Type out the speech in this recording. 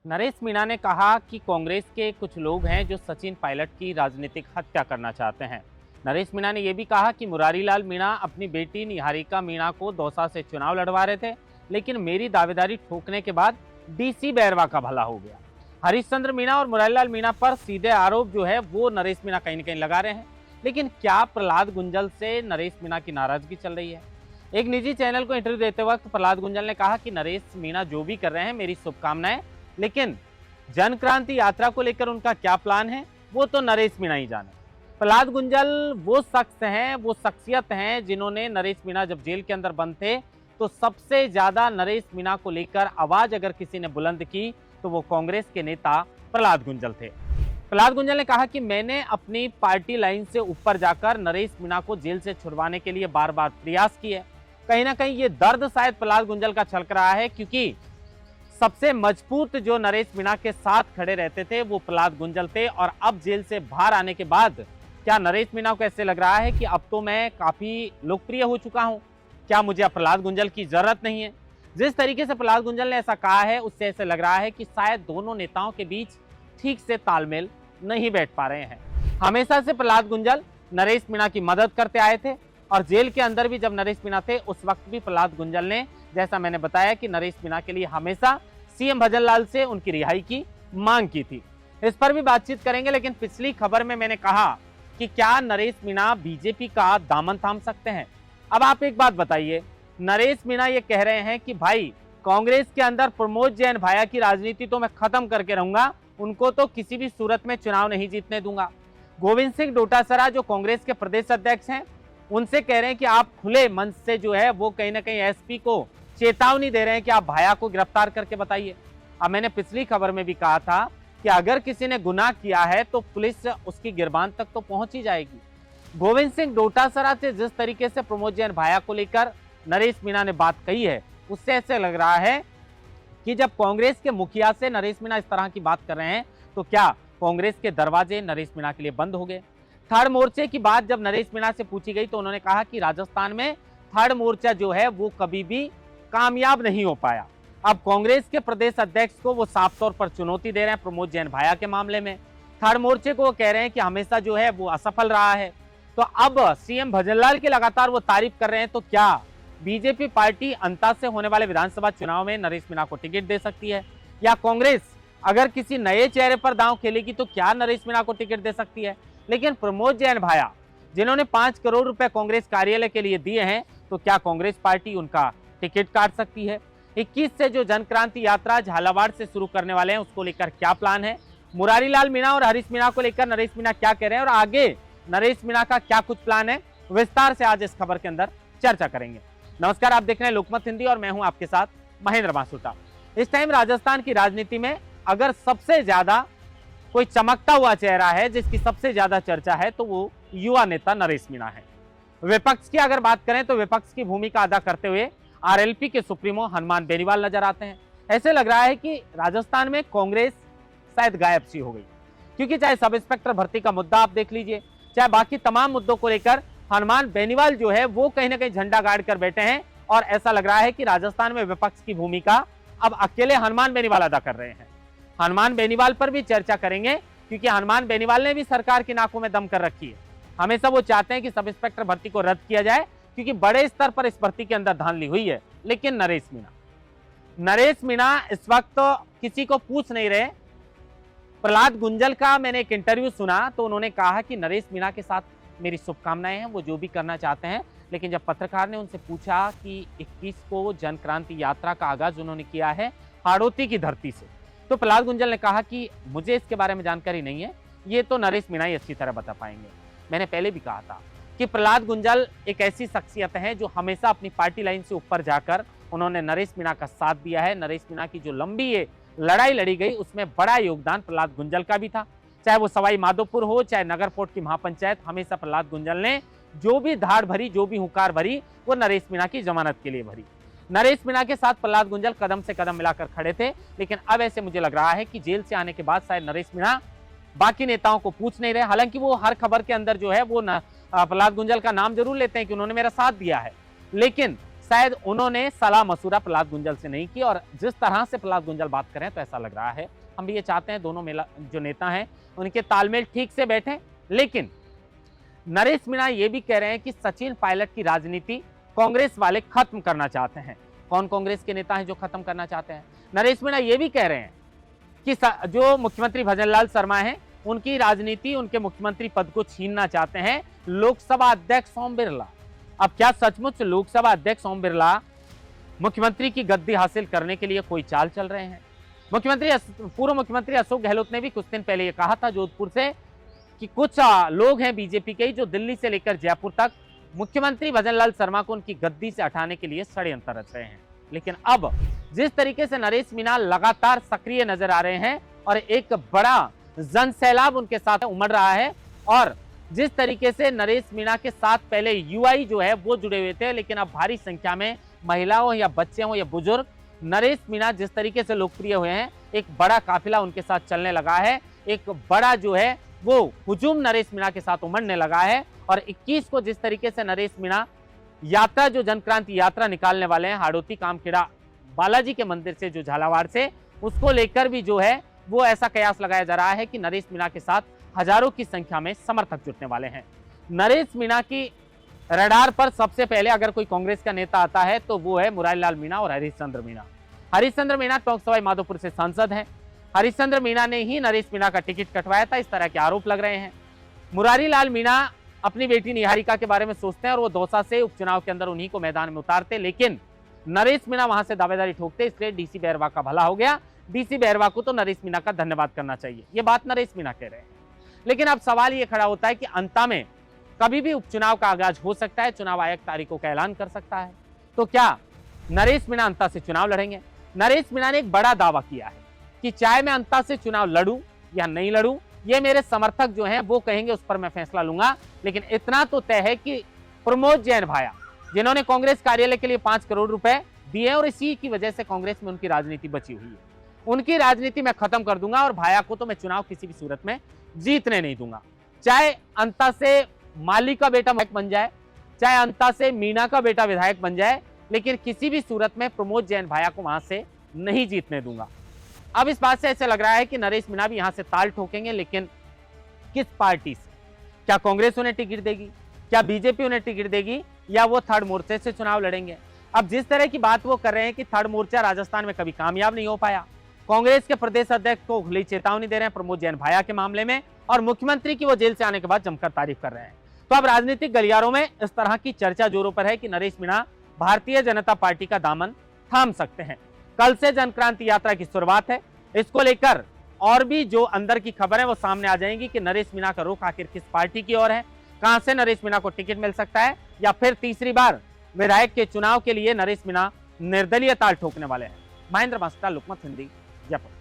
नरेश मीणा ने कहा कि कांग्रेस के कुछ लोग हैं जो सचिन पायलट की राजनीतिक हत्या करना चाहते हैं। नरेश मीणा ने यह भी कहा कि मुरारीलाल मीणा अपनी बेटी निहारिका मीणा को दौसा से चुनाव लड़वा रहे थे, लेकिन मेरी दावेदारी ठोकने के बाद डीसी बैरवा का भला हो गया। हरीशचंद्र मीणा और मुरारीलाल मीणा पर सीधे आरोप जो है वो नरेश मीणा कहीं न कहीं लगा रहे हैं, लेकिन क्या प्रहलाद गुंजल से नरेश मीणा की नाराजगी चल रही है? एक निजी चैनल को इंटरव्यू देते वक्त प्रहलाद गुंजल ने कहा कि नरेश मीणा जो भी कर रहे हैं मेरी शुभकामनाएं, लेकिन जन क्रांति यात्रा को लेकर उनका क्या प्लान है वो तो नरेश मीणा ही जाने। प्रहलाद गुंजल वो शख्स हैं, वो शख्सियत हैं जिन्होंने नरेश मीणा जब जेल के अंदर बंद थे तो सबसे ज्यादा नरेश मीणा को लेकर आवाज अगर किसी ने बुलंद की तो वो कांग्रेस के नेता प्रहलाद गुंजल थे। प्रहलाद गुंजल ने कहा कि मैंने अपनी पार्टी लाइन से ऊपर जाकर नरेश मीणा को जेल से छुड़वाने के लिए बार बार प्रयास किए। कहीं ना कहीं ये दर्द शायद प्रहलाद गुंजल का छलक रहा है, क्योंकि सबसे मजबूत जो नरेश मीणा के साथ खड़े रहते थे वो प्रहलाद गुंजल थे, और अब जेल से बाहर आने के बाद क्या नरेश मीणा को ऐसे लग रहा है कि अब तो मैं काफी लोकप्रिय हो चुका हूं, क्या मुझे अब प्रहलाद गुंजल की जरूरत नहीं है? जिस तरीके से प्रहलाद गुंजल ने ऐसा कहा है उससे ऐसे लग रहा है कि शायद दोनों नेताओं के बीच ठीक से तालमेल नहीं बैठ पा रहे हैं। हमेशा से प्रहलाद गुंजल नरेश मीणा की मदद करते आए थे, और जेल के अंदर भी जब नरेश मीणा थे उस वक्त भी प्रहलाद गुंजल ने, जैसा मैंने बताया, कि नरेश मीणा के लिए हमेशा सीएम भजनलाल से उनकी रिहाई की मांग की थी। इस पर भी बातचीत करेंगे, लेकिन पिछली खबर में मैंने कहा कि क्या नरेश मीणा बीजेपी का दामन थाम सकते हैं? अब आप एक बात बताइए, नरेश मीणा ये कह रहे हैं कि भाई कांग्रेस के अंदर प्रमोद जैन भाया की राजनीति तो मैं खत्म करके रहूंगा, उनको तो किसी भी सूरत में चुनाव नहीं जीतने दूंगा। गोविंद सिंह डोटासरा जो कांग्रेस के प्रदेश अध्यक्ष हैं, उनसे कह रहे हैं कि आप खुले मन से जो है वो कहीं ना कहीं एसपी को चेतावनी दे रहे हैं कि आप भाया को गिरफ्तार करके बताइए। अब मैंने पिछली खबर में भी कहा था कि अगर किसी ने गुनाह किया है तो पुलिस उसकी गिरबान तक तो पहुंच ही जाएगी। गोविंद सिंह डोटासरा से जिस तरीके से प्रमोद जैन भाया को लेकर नरेश मीणा ने बात कही है, उससे ऐसे लग रहा है कि जब कांग्रेस के मुखिया से नरेश मीणा इस तरह की बात कर रहे हैं तो क्या कांग्रेस के दरवाजे नरेश मीणा के लिए बंद हो गए? थर्ड मोर्चे की बात जब नरेश मीणा से पूछी गई तो उन्होंने कहा कि राजस्थान में थर्ड मोर्चा जो है वो कभी भी कामयाब नहीं हो पाया। अब कांग्रेस के प्रदेश अध्यक्ष को वो साफ तौर पर चुनौती दे रहे हैं प्रमोद जैन भाया के मामले में। थर्ड मोर्चे को वो कह रहे हैं कि हमेशा जो है वो असफल रहा है। तो अब सीएम भजनलाल की लगातार वो तारीफ कर रहे हैं, तो क्या बीजेपी पार्टी अंता से होने वाले विधानसभा चुनाव में नरेश मीणा को टिकट दे सकती है? या कांग्रेस अगर किसी नए चेहरे पर दांव खेलेगी तो क्या नरेश मीणा को टिकट दे सकती है? लेकिन प्रमोद जैन भाया जिन्होंने 5 करोड़ रुपए कांग्रेस कार्यालय के लिए दिए हैं, तो क्या कांग्रेस पार्टी उनका टिकट काट सकती है? 21 से जो जन क्रांति यात्रा झालावाड़ से शुरू करने वाले हैं उसको लेकर क्या प्लान है? मुरारीलाल मीणा और हरीश मीणा को लेकर नरेश मीणा क्या कह रहे हैं और आगे नरेश मीणा का क्या कुछ प्लान है, विस्तार से आज इस खबर के अंदर चर्चा करेंगे। नमस्कार, आप देख रहे हैं लोकमत हिंदी और मैं हूं आपके साथ महेंद्र मासूटा। इस टाइम राजस्थान की राजनीति में अगर सबसे ज्यादा कोई चमकता हुआ चेहरा है जिसकी सबसे ज्यादा चर्चा है तो वो युवा नेता नरेश मीणा है। विपक्ष की अगर बात करें तो विपक्ष की भूमिका अदा करते हुए आरएलपी के सुप्रीमो हनुमान बेनीवाल नजर आते हैं। ऐसे लग रहा है कि राजस्थान में कांग्रेस शायद गायब सी हो गई, क्योंकि चाहे सब इंस्पेक्टर भर्ती का मुद्दा आप देख लीजिए, चाहे बाकी तमाम मुद्दों को लेकर हनुमान बेनीवाल जो है वो कहीं ना कहीं झंडा गाड़ कर बैठे हैं, और ऐसा लग रहा है कि राजस्थान में विपक्ष की भूमिका अब अकेले हनुमान बेनीवाल अदा कर रहे हैं। हनुमान बेनीवाल पर भी चर्चा करेंगे, क्योंकि हनुमान बेनीवाल ने भी सरकार की नाकों में दम कर रखी है। हमेशा वो चाहते हैं कि सब इंस्पेक्टर भर्ती को रद्द किया जाए, क्योंकि बड़े स्तर पर इस भर्ती के अंदर धांधली हुई है। लेकिन नरेश मीणा इस वक्त किसी को पूछ नहीं रहे। प्रहलाद गुंजल का मैंने एक इंटरव्यू सुना तो उन्होंने कहा कि नरेश मीणा के साथ मेरी शुभकामनाएं हैं, वो जो भी करना चाहते हैं। लेकिन जब पत्रकार ने उनसे पूछा कि 21 को जन क्रांति यात्रा का आगाज उन्होंने किया है हाड़ौती की धरती से, तो प्रहलाद गुंजल ने कहा कि मुझे इसके बारे में जानकारी नहीं है, ये तो नरेश मीणा ही अच्छी तरह बता पाएंगे। मैंने पहले भी कहा था कि प्रहलाद गुंजल एक ऐसी शख्सियत है जो हमेशा अपनी पार्टी लाइन से ऊपर जाकर उन्होंने नरेश मीणा का साथ दिया है। नरेश मीणा की जो लंबी ये लड़ाई लड़ी गई उसमें बड़ा योगदान प्रहलाद गुंजल का भी था। चाहे वो सवाई माधोपुर हो, चाहे नगरकोट की महापंचायत, हमेशा प्रहलाद गुंजल ने जो भी धाड़ भरी, जो भी हुंकार भरी, वो नरेश मीणा की जमानत के लिए भरी। नरेश मीणा के साथ प्रहलाद गुंजल कदम से कदम मिलाकर खड़े थे। लेकिन अब ऐसे मुझे लग रहा है कि जेल से आने के बाद शायद नरेश मीणा बाकी नेताओं को पूछ नहीं रहे। हालांकि वो हर खबर के अंदर जो है वो प्रहलाद गुंजल का नाम जरूर लेते हैं कि उन्होंने मेरा साथ दिया है, लेकिन शायद उन्होंने सलाह मशूरा प्रहलाद गुंजल से नहीं की, और जिस तरह से प्रहलाद गुंजल बात कर रहे हैं तो ऐसा लग रहा है, हम भी ये चाहते हैं दोनों जो नेता हैं उनके तालमेल ठीक से बैठे। लेकिन नरेश मीणा ये भी कह रहे हैं कि सचिन पायलट की राजनीति कांग्रेस वाले खत्म करना चाहते हैं। कौन कांग्रेस के नेता हैं जो खत्म करना चाहते हैं? नरेश मीणा ये भी कह रहे हैं कि जो मुख्यमंत्री भजनलाल शर्मा हैं उनकी राजनीति, उनके मुख्यमंत्री पद को छीनना चाहते हैं लोकसभा अध्यक्ष ओम बिरला। अब क्या सचमुच लोकसभा अध्यक्ष ओम बिरला मुख्यमंत्री की गद्दी हासिल करने के लिए कोई चाल चल रहे हैं? पूर्व मुख्यमंत्री अशोक गहलोत ने भी कुछ दिन पहले ये कहा था जोधपुर से कि कुछ लोग हैं बीजेपी के जो दिल्ली से लेकर जयपुर तक मुख्यमंत्री भजनलाल शर्मा को उनकी गद्दी से हटाने के लिए षड्यंत्र रच रहे हैं। लेकिन अब जिस तरीके से नरेश मीणा लगातार सक्रिय नजर आ रहे हैं और एक बड़ा जन सैलाब उनके साथ उमड़ रहा है, और जिस तरीके से नरेश मीणा के साथ पहले यूआई जो है वो जुड़े हुए थे, लेकिन अब भारी संख्या में महिलाओं या बच्चे हों या बुजुर्ग, नरेश मीणा जिस तरीके से लोकप्रिय हुए हैं, एक बड़ा काफिला उनके साथ चलने लगा है, एक बड़ा जो है वो हुजूम नरेश मीणा के साथ उमड़ने लगा है। और 21 को जिस तरीके से नरेश मीणा यात्रा, जो जनक्रांति यात्रा निकालने वाले हैं हाड़ौती कामखेड़ा बालाजी के मंदिर से, जो झालावाड़ से, उसको लेकर भी जो है वो ऐसा कयास लगाया जा रहा है कि नरेश मीणा के साथ हजारों की संख्या में समर्थक जुटने वाले हैं। नरेश मीणा की रडार पर सबसे पहले अगर कोई कांग्रेस का नेता आता है तो वो है मुरारीलाल मीणा और हरीशचंद्र मीणा। हरीशचंद्र मीणा टोंक सवाई माधोपुर से सांसद हैं। हरीशचंद्र मीणा ने ही नरेश मीणा का टिकट कटवाया था, इस तरह के आरोप लग रहे हैं। मुरारीलाल मीणा अपनी बेटी निहारिका के बारे में सोचते हैं और वो दौसा से उपचुनाव के अंदर उन्हीं को मैदान में उतारते, लेकिन नरेश मीणा वहां से दावेदारी ठोकते, इसलिए डीसी बैरवा का भला हो गया। डीसी बैरवा को तो नरेश मीणा का धन्यवाद करना चाहिए, ये बात नरेश मीणा कह रहे हैं। लेकिन अब सवाल ये खड़ा होता है कि अंता में कभी भी उपचुनाव का आगाज हो सकता है, चुनाव आयोग तारीखों का ऐलान कर सकता है, तो क्या नरेश मीणा अंता से चुनाव लड़ेंगे? नरेश मीणा ने एक बड़ा दावा किया है कि चाहे मैं अंता से चुनाव लड़ूं या नहीं लड़ूं, ये मेरे समर्थक जो हैं वो कहेंगे, उस पर मैं फैसला लूंगा। लेकिन इतना तो तय है कि प्रमोद जैन भाया, जिन्होंने कांग्रेस कार्यालय के लिए 5 करोड़ रुपए दिए और इसी की वजह से कांग्रेस में उनकी राजनीति बची हुई है, उनकी राजनीति मैं खत्म कर दूंगा और भाया को तो मैं चुनाव किसी भी सूरत में जीतने नहीं दूंगा। चाहे अंता से माली का बेटा विधायक बन जाए, चाहे अंता से मीणा का बेटा विधायक बन जाए, लेकिन किसी भी सूरत में प्रमोद जैन भाया को वहां से नहीं जीतने दूंगा। अब इस बात से ऐसे लग रहा है कि नरेश मीणा भी यहां से ताल ठोकेंगे, लेकिन किस पार्टी से? क्या कांग्रेस उन्हें टिकट देगी, क्या बीजेपी उन्हें टिकट देगी, या वो थर्ड मोर्चे से चुनाव लड़ेंगे? अब जिस तरह की बात वो कर रहे हैं कि थर्ड मोर्चा राजस्थान में कभी कामयाब नहीं हो पाया, कांग्रेस के प्रदेश अध्यक्ष को खुली चेतावनी दे रहे हैं प्रमोद जैन भाया के मामले में, और मुख्यमंत्री की वो जेल से आने के बाद जमकर तारीफ कर रहे हैं। तो अब राजनीतिक गलियारों में इस तरह की चर्चा जोरों पर है कि नरेश मीणा भारतीय जनता पार्टी का दामन थाम सकते हैं। कल से जनक्रांति यात्रा की शुरुआत है, इसको लेकर और भी जो अंदर की खबर है वो सामने आ जाएंगी कि नरेश मीणा का रुख आखिर किस पार्टी की ओर है, कहां से नरेश मीणा को टिकट मिल सकता है, या फिर तीसरी बार विधायक के चुनाव के लिए नरेश मीणा निर्दलीय ताल ठोकने वाले हैं। महेंद्र मास्टर, लोकमत हिंदी, जयपुर।